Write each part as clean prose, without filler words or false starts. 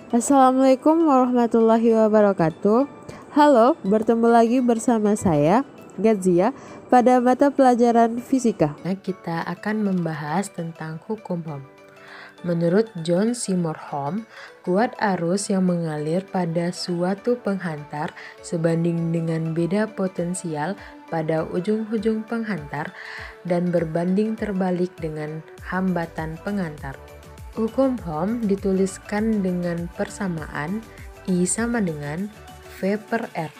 Assalamualaikum warahmatullahi wabarakatuh. Halo, bertemu lagi bersama saya, Gazia, pada mata pelajaran fisika. Kita akan membahas tentang hukum Ohm. Menurut John Seymour Ohm, kuat arus yang mengalir pada suatu penghantar sebanding dengan beda potensial pada ujung-ujung penghantar dan berbanding terbalik dengan hambatan penghantar. Hukum Ohm dituliskan dengan persamaan I sama dengan V per R,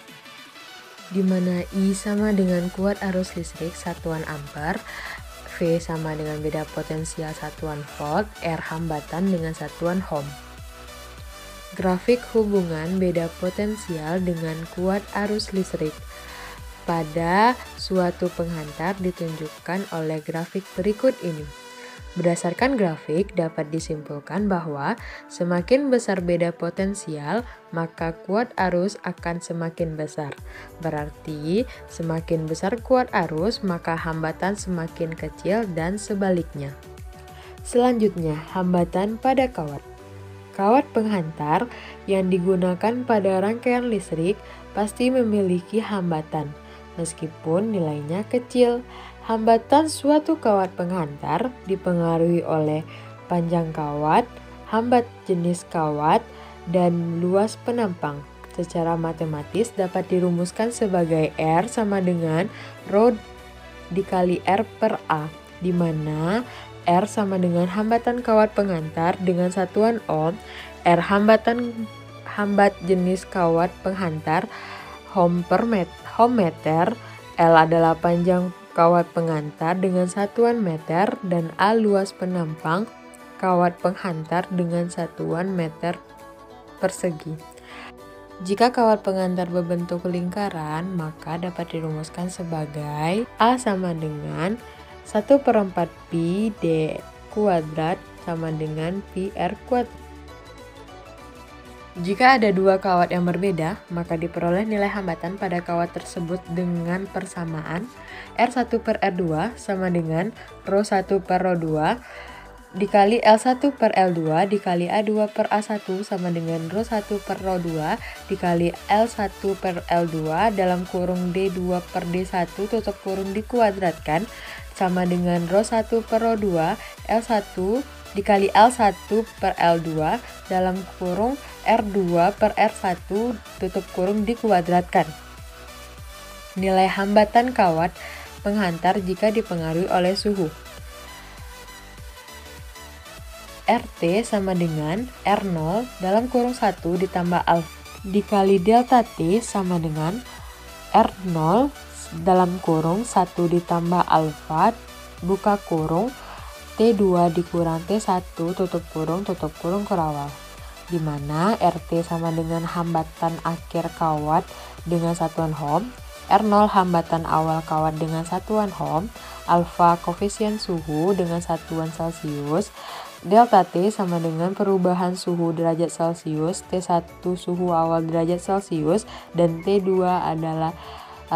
di mana I sama dengan kuat arus listrik satuan ampere, V sama dengan beda potensial satuan volt, R hambatan dengan satuan ohm. Grafik hubungan beda potensial dengan kuat arus listrik pada suatu penghantar ditunjukkan oleh grafik berikut ini. Berdasarkan grafik dapat disimpulkan bahwa semakin besar beda potensial, maka kuat arus akan semakin besar. Berarti semakin besar kuat arus, maka hambatan semakin kecil dan sebaliknya. Selanjutnya, hambatan pada kawat. Kawat penghantar yang digunakan pada rangkaian listrik pasti memiliki hambatan, meskipun nilainya kecil. Hambatan suatu kawat penghantar dipengaruhi oleh panjang kawat, hambat jenis kawat, dan luas penampang. Secara matematis dapat dirumuskan sebagai R sama dengan Rho dikali R per A, di mana R sama dengan hambatan kawat penghantar dengan satuan ohm, R hambat jenis kawat penghantar, ohm meter, L adalah panjang kawat penghantar dengan satuan meter, dan A luas penampang kawat penghantar dengan satuan meter persegi. Jika kawat penghantar berbentuk lingkaran, maka dapat dirumuskan sebagai A sama dengan 1/4 pi d kuadrat sama dengan pi r kuadrat. Jika ada dua kawat yang berbeda, maka diperoleh nilai hambatan pada kawat tersebut dengan persamaan R1 per R2 sama dengan Rho1 per Rho2 dikali L1 per L2 dikali A2 per A1 sama dengan Rho1 per Rho2 dikali L1 per L2 dalam kurung D2 per D1 tutup kurung dikuadratkan sama dengan Rho1 per Rho2 L1 dikali L1 per L2 dalam kurung R2 per R1 tutup kurung dikuadratkan. Nilai hambatan kawat penghantar jika dipengaruhi oleh suhu. RT sama dengan R0 dalam kurung 1 ditambah alfa dikali delta T sama dengan R0 dalam kurung 1 ditambah alfa buka kurung T2 dikurang T1 tutup kurung kurawal, di mana RT sama dengan hambatan akhir kawat dengan satuan ohm, R0 hambatan awal kawat dengan satuan ohm, alfa koefisien suhu dengan satuan Celcius, delta T sama dengan perubahan suhu derajat Celcius, T1 suhu awal derajat Celcius, dan T2 adalah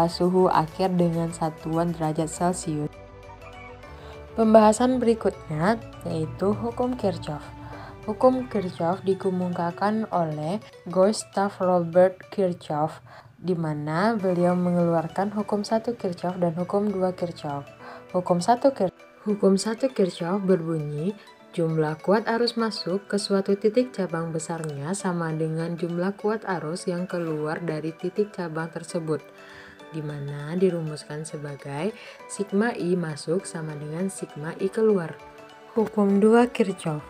suhu akhir dengan satuan derajat Celcius. Pembahasan berikutnya yaitu hukum Kirchhoff. Hukum Kirchhoff dikemukakan oleh Gustav Robert Kirchhoff, di mana beliau mengeluarkan hukum 1 Kirchhoff dan hukum 2 Kirchhoff. Hukum 1 Kirchhoff berbunyi, jumlah kuat arus masuk ke suatu titik cabang besarnya sama dengan jumlah kuat arus yang keluar dari titik cabang tersebut, di mana dirumuskan sebagai sigma I masuk sama dengan sigma I keluar. Hukum 2 Kirchhoff.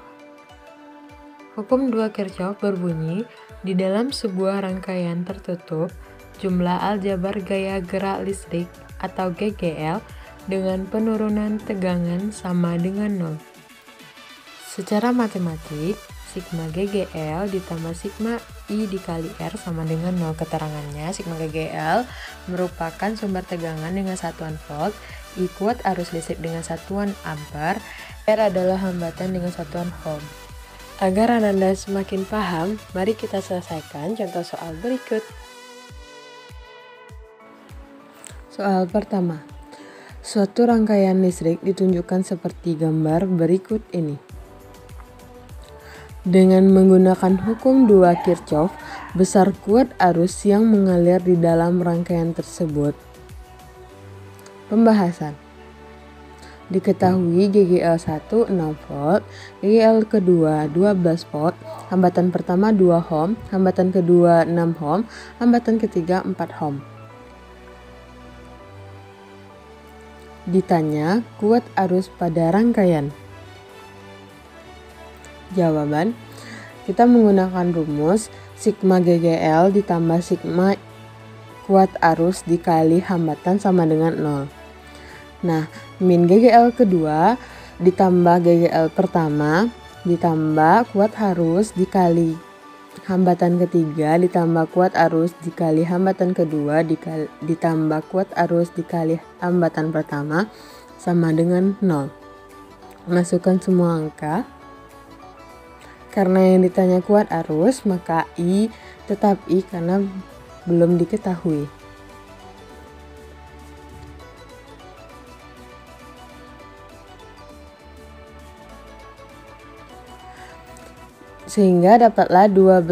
Hukum 2 Kirchhoff berbunyi, di dalam sebuah rangkaian tertutup, jumlah aljabar gaya gerak listrik atau GGL dengan penurunan tegangan sama dengan 0. Secara matematik, sigma GGL ditambah sigma I dikali R sama dengan 0. Keterangannya, sigma GGL merupakan sumber tegangan dengan satuan volt, I kuat arus listrik dengan satuan ampere, R adalah hambatan dengan satuan ohm. Agar Anda semakin paham, mari kita selesaikan contoh soal berikut. Soal pertama, suatu rangkaian listrik ditunjukkan seperti gambar berikut ini. Dengan menggunakan hukum 2 Kirchhoff, besar kuat arus yang mengalir di dalam rangkaian tersebut. Pembahasan. Diketahui GGL1 6 volt, GGL kedua 12 volt, hambatan pertama 2 ohm, hambatan kedua 6 ohm, hambatan ketiga 4 ohm. Ditanya kuat arus pada rangkaian. Jawaban, kita menggunakan rumus sigma GGL ditambah sigma kuat arus dikali hambatan sama dengan 0. Nah, min GGL kedua ditambah GGL pertama ditambah kuat arus dikali hambatan ketiga ditambah kuat arus dikali hambatan kedua ditambah kuat arus dikali hambatan pertama sama dengan 0. Masukkan semua angka. Karena yang ditanya kuat arus, maka I tetap I karena belum diketahui. Sehingga dapatlah 12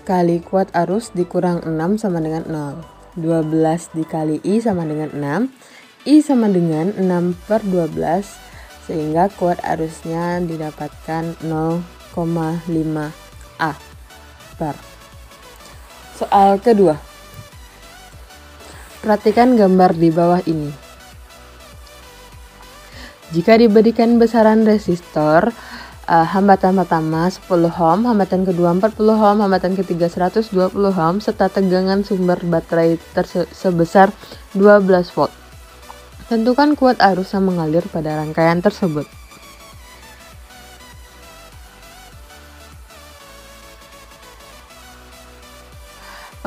kali kuat arus dikurang 6 sama dengan 0. 12 dikali I sama dengan 6. I sama dengan 6 per 12. Sehingga kuat arusnya didapatkan 0,5 ampere. Soal kedua. Perhatikan gambar di bawah ini. Jika diberikan besaran resistor, hambatan pertama 10 ohm, hambatan kedua 40 ohm, hambatan ketiga 120 ohm, serta tegangan sumber baterai sebesar 12 volt. Tentukan kuat arus yang mengalir pada rangkaian tersebut.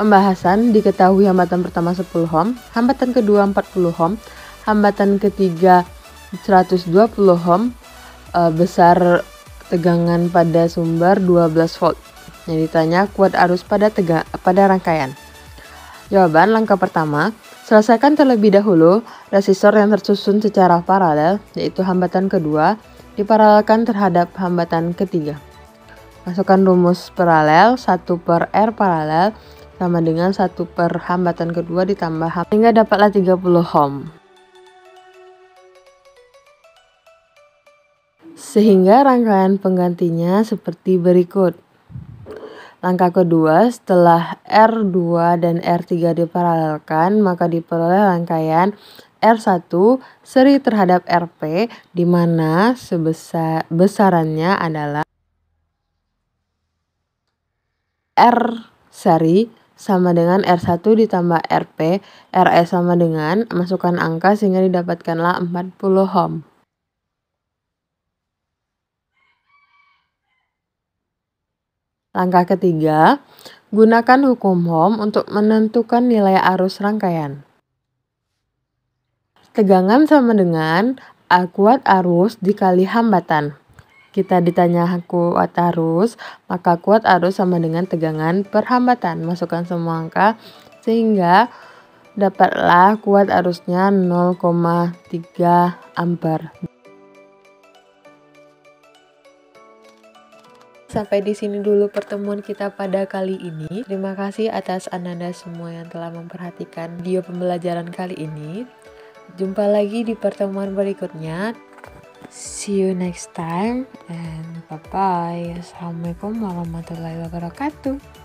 Pembahasan. Diketahui hambatan pertama 10 ohm, hambatan kedua 40 ohm, hambatan ketiga 120 ohm, besar tegangan pada sumber 12 volt. Yang ditanya kuat arus pada rangkaian. Jawaban langkah pertama, selesaikan terlebih dahulu resistor yang tersusun secara paralel, yaitu hambatan kedua diparalelkan terhadap hambatan ketiga. Masukkan rumus paralel, 1 per R paralel sama dengan 1 per hambatan kedua ditambah hingga dapatlah 30 ohm. Sehingga rangkaian penggantinya seperti berikut. Langkah kedua, setelah R2 dan R3 diparalelkan, maka diperoleh rangkaian R1 seri terhadap RP, di mana besarannya adalah R seri sama dengan R1 ditambah RP, RE sama dengan, masukkan angka sehingga didapatkanlah 40 ohm. Langkah ketiga, gunakan hukum Ohm untuk menentukan nilai arus rangkaian. Tegangan sama dengan kuat arus dikali hambatan. Kita ditanya kuat arus, maka kuat arus sama dengan tegangan per hambatan. Masukkan semua angka sehingga dapatlah kuat arusnya 0,3 ampere. Sampai di sini dulu pertemuan kita pada kali ini. Terima kasih atas Anda semua yang telah memperhatikan video pembelajaran kali ini. Jumpa lagi di pertemuan berikutnya. See you next time and bye-bye. Assalamualaikum warahmatullahi wabarakatuh.